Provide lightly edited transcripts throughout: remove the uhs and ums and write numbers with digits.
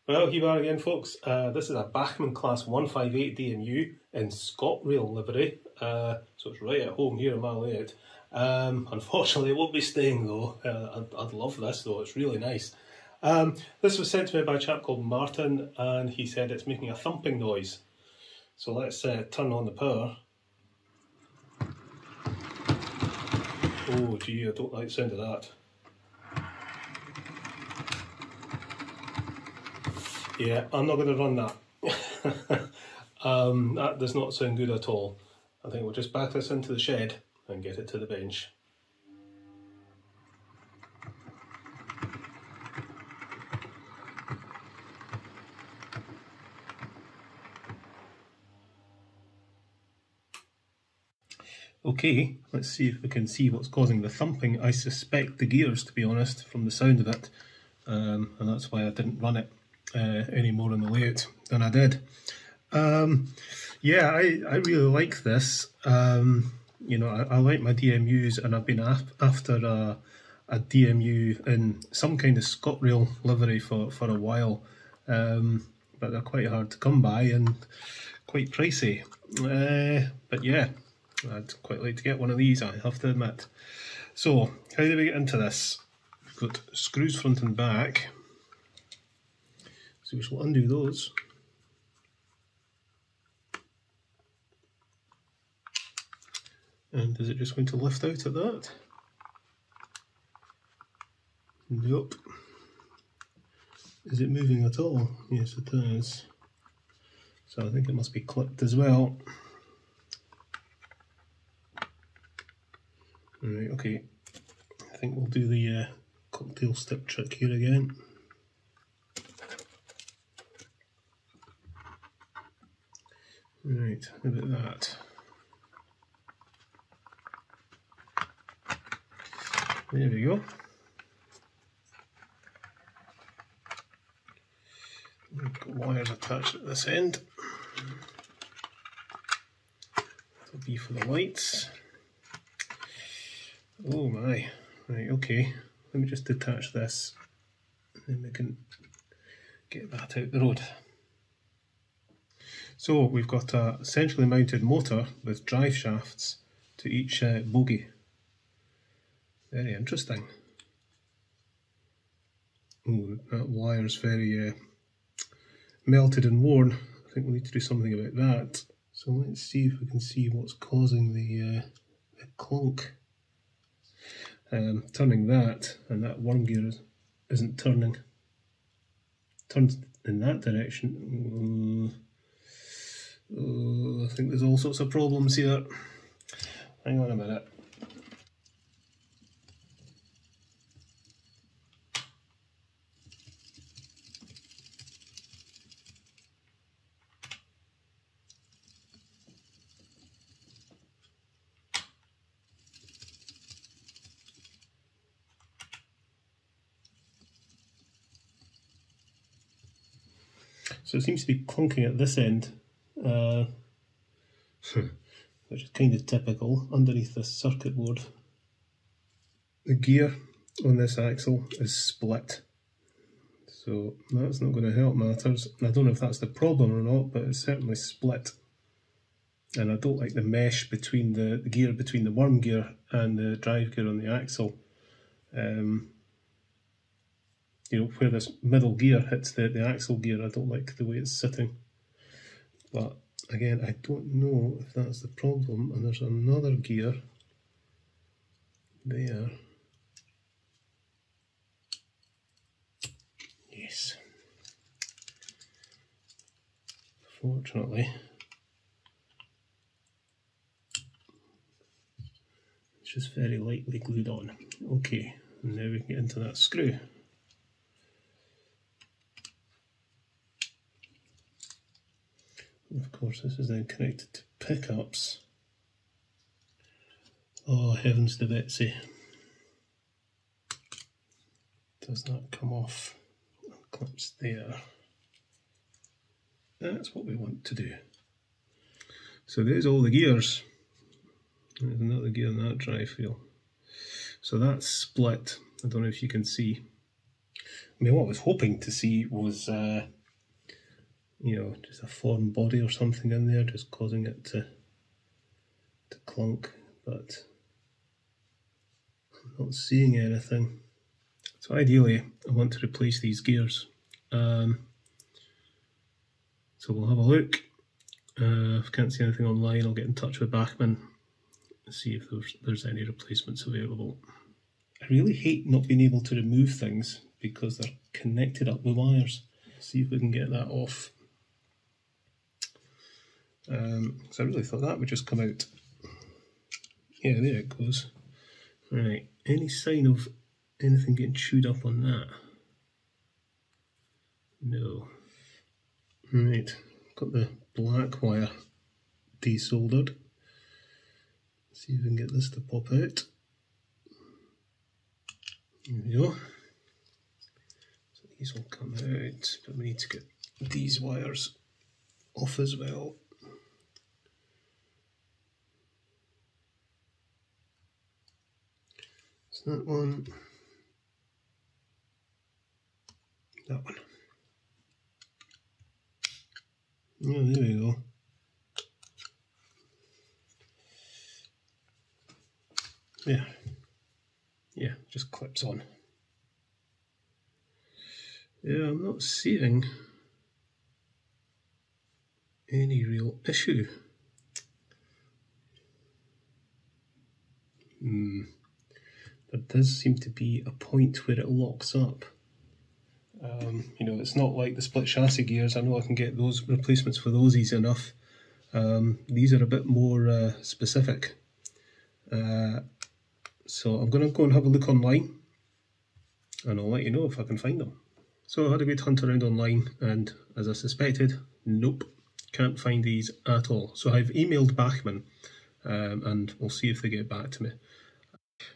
Well, here we are again, folks. This is a Bachmann Class 158 DMU in Scotrail livery, so it's right at home here in my layout. Unfortunately, it won't be staying though. I'd love this though, it's really nice. This was sent to me by a chap called Martin, and he said it's making a thumping noise. So let's turn on the power. Oh gee, I don't like the sound of that. Yeah, I'm not going to run that. That does not sound good at all. I think we'll just back this into the shed and get it to the bench. Okay, let's see if we can see what's causing the thumping. I suspect the gears, to be honest, from the sound of it, and that's why I didn't run it any more in the layout than I did. Yeah, I really like this. You know, I like my DMUs, and I've been after a DMU in some kind of Scotrail livery for a while, but they're quite hard to come by and quite pricey. But yeah, I'd quite like to get one of these, I have to admit. So, how do we get into this? We've got screws front and back. So we shall undo those. And is it just going to lift out at that? Nope. Is it moving at all? Yes, it is. So I think it must be clipped as well. Alright, okay. I think we'll do the cocktail stick trick here again. Right, how about that? There we go. We've got wires attached at this end. That'll be for the lights. Oh my, right, okay. Let me just detach this, and then we can get that out the road. So we've got a centrally mounted motor with drive shafts to each bogie. Very interesting. Oh, that wire's very melted and worn. I think we need to do something about that. So let's see if we can see what's causing the clunk. Turning that, and that worm gear isn't turning. Turns in that direction. I think there's all sorts of problems here. Hang on a minute. So it seems to be clunking at this end, which is kind of typical underneath this circuit board. The gear on this axle is split, so that's not going to help matters. I don't know if that's the problem or not, but it's certainly split. And I don't like the mesh between the gear between the worm gear and the drive gear on the axle. You know, where this middle gear hits the axle gear, I don't like the way it's sitting. But again, I don't know if that's the problem. And there's another gear there. Yes. Fortunately, it's just very lightly glued on. Okay, and now we can get into that screw. Of course, this is then connected to pickups. Oh, heavens to Betsy. Does that come off and clips there? That's what we want to do. So there's all the gears. There's another gear in that drive wheel. So that's split. I don't know if you can see. I mean, what I was hoping to see was, you know, just a foreign body or something in there, just causing it to clunk, but I'm not seeing anything. So ideally, I want to replace these gears. So we'll have a look. If I can't see anything online, I'll get in touch with Bachmann and see if there's any replacements available. I really hate not being able to remove things because they're connected up with wires. See if we can get that off. So I really thought that would just come out. Yeah, there it goes. Right, any sign of anything getting chewed up on that? No. Right, got the black wire desoldered. See if we can get this to pop out. There we go. So these will come out, but we need to get these wires off as well. So that one. That one. Oh, there we go. There. Yeah, just clips on. Yeah, I'm not seeing any real issue. There does seem to be a point where it locks up. You know, it's not like the split chassis gears. I know I can get those replacements for those easy enough. These are a bit more specific. So I'm going to go and have a look online and I'll let you know if I can find them. So I had a good hunt around online and, as I suspected, nope, can't find these at all. So I've emailed Bachmann and we'll see if they get back to me.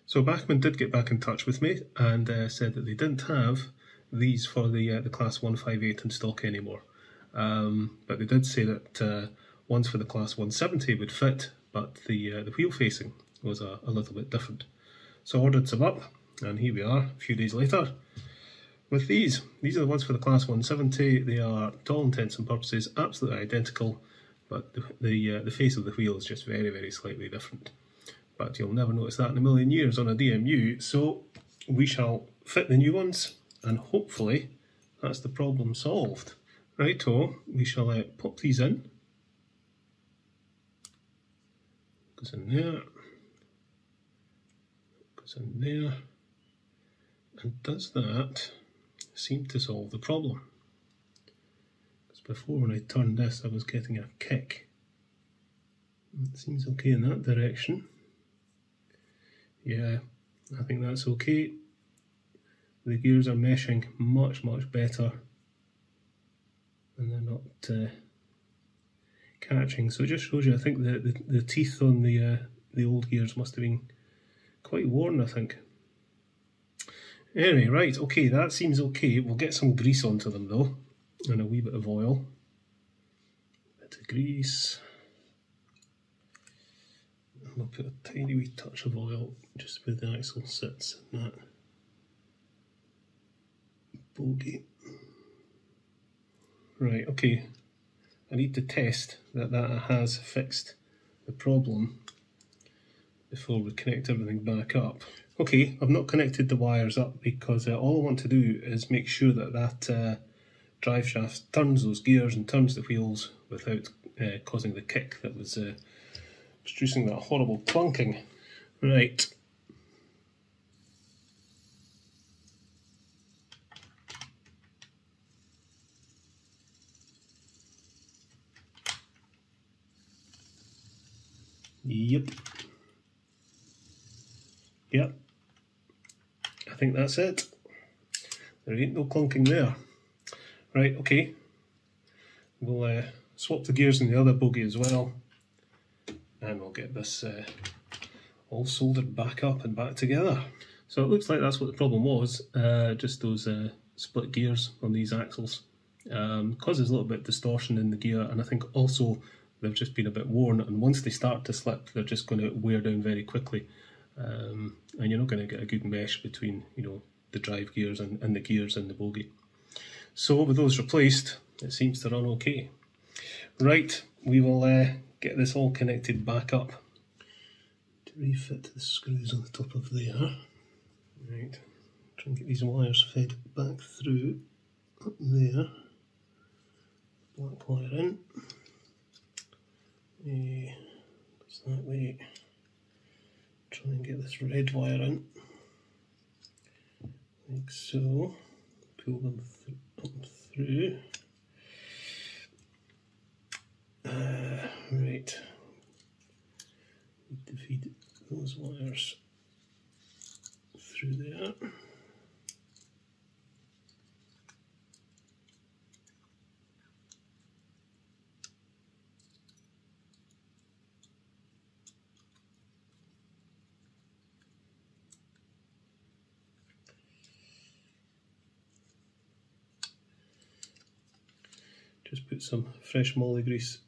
So Bachmann did get back in touch with me and said that they didn't have these for the Class 158 in stock anymore. But they did say that ones for the Class 170 would fit, but the wheel facing was a little bit different. So I ordered some up, and here we are a few days later with these. These are the ones for the Class 170. They are, to all intents and purposes, absolutely identical, but the face of the wheel is just very, very slightly different. But you'll never notice that in a million years on a DMU, so we shall fit the new ones, and hopefully that's the problem solved. Righto, we shall pop these in. Goes in there. Goes in there. And does that seem to solve the problem? Because before, when I turned this, I was getting a kick. It seems okay in that direction. Yeah, I think that's okay. The gears are meshing much, much better, and they're not catching. So it just shows you, I think the teeth on the old gears must have been quite worn, I think. Anyway, right, okay, that seems okay. We'll get some grease onto them though, and a wee bit of oil. Bit of grease. And we'll put a tiny wee touch of oil just where the axle sits in that bogey. Right, okay. I need to test that that has fixed the problem before we connect everything back up. Okay, I've not connected the wires up because all I want to do is make sure that that drive shaft turns those gears and turns the wheels without causing the kick that was producing that horrible clunking. Right. Yep. Yep. I think that's it. There ain't no clunking there. Right, okay. We'll swap the gears in the other bogie as well, and we'll get this all soldered back up and back together. So it looks like that's what the problem was, just those split gears on these axles. Causes a little bit of distortion in the gear, and I think also they've just been a bit worn, and once they start to slip, they're just going to wear down very quickly, and you're not going to get a good mesh between, you know, the drive gears and the gears in the bogie. So with those replaced, it seems to run okay. Right, we will get this all connected back up. To refit the screws on the top of there. Right, try and get these wires fed back through up there. Black wire in. It's that way. Try and get this red wire in. Like so. Pull them up through. Right. Need to feed those wires through there. Just put some fresh molly grease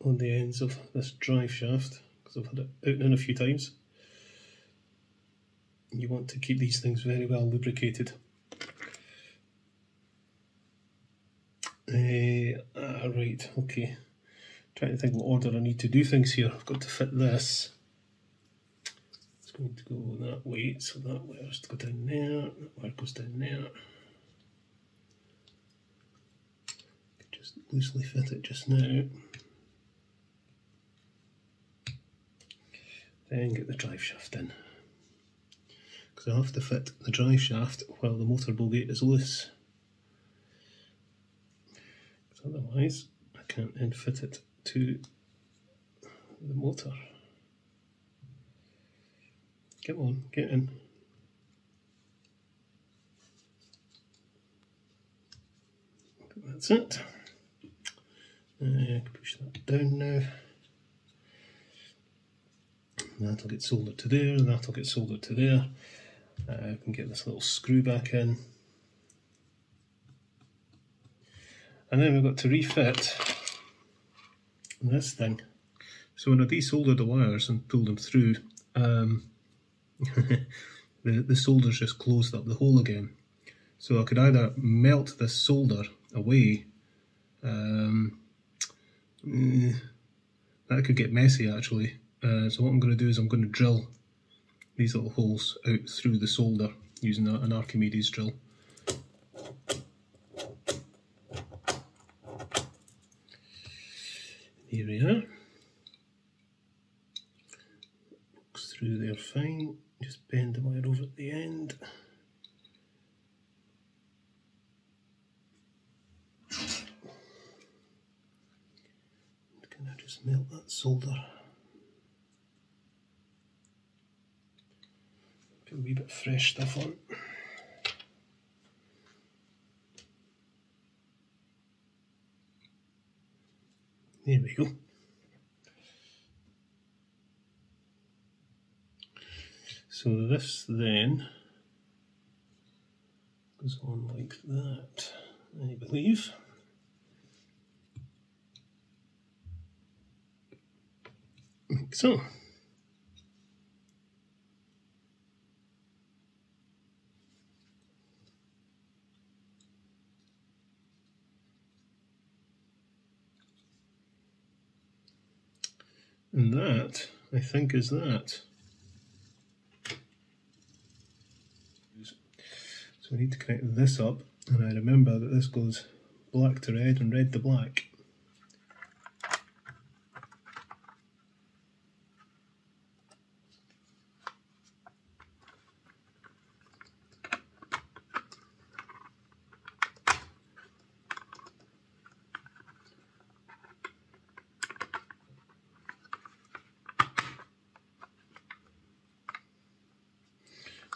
on the ends of this drive shaft because I've had it out and in a few times. You want to keep these things very well lubricated. Right, okay. Trying to think what order I need to do things here. I've got to fit this. It's going to go that way, so that wire has to go down there, that wire goes down there. Just loosely fit it just now. Then get the drive shaft in. Because I have to fit the drive shaft while the motor bogie is loose. Because otherwise I can't then fit it to the motor. Come on, get in. That's it. Push that down now. That'll get soldered to there, and that'll get soldered to there. I can get this little screw back in. And then we've got to refit this thing. So when I desoldered the wires and pulled them through, the solders just closed up the hole again. So I could either melt this solder away. That could get messy actually. So what I'm going to do is I'm going to drill these little holes out through the solder using an Archimedes drill. Here we are. Works through there fine. Just bend the wire over at the end. Can I just melt that solder? Put a wee bit of fresh stuff on. There we go. So this then goes on like that, I believe. Like so. And that, I think, is that. So I need to connect this up, and I remember that this goes black to red and red to black.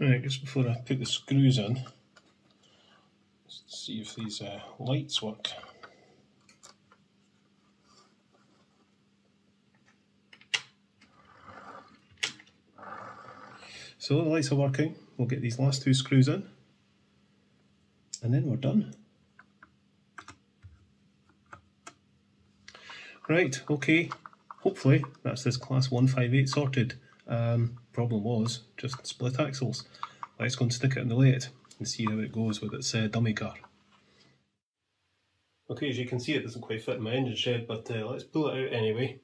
Right, just before I put the screws in, let's see if these lights work. So the lights are working. We'll get these last two screws in, and then we're done. Right, okay, hopefully that's this class 158 sorted. Problem was just split axles. let's go and stick it in the lathe and see how it goes with its dummy car. Okay, as you can see, it doesn't quite fit in my engine shed, but let's pull it out anyway.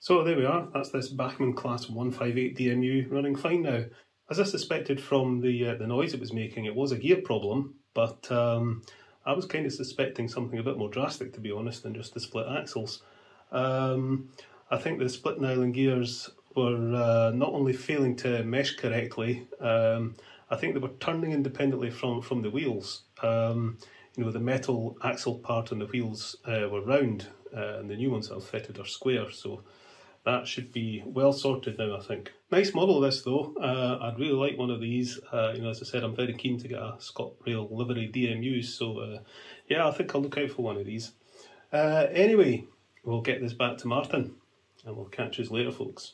So there we are, that's this Bachmann Class 158 DMU running fine now. As I suspected from the noise it was making, it was a gear problem, but I was kind of suspecting something a bit more drastic, to be honest, than just the split axles. I think the split nylon gears were not only failing to mesh correctly, I think they were turning independently from the wheels. You know, the metal axle part on the wheels were round, and the new ones that I've fitted are square, so that should be well sorted now, I think. Nice model this though. I'd really like one of these. You know, as I said, I'm very keen to get a Scotrail livery DMU, so yeah, I think I'll look out for one of these. Anyway, we'll get this back to Martin and we'll catch you later, folks.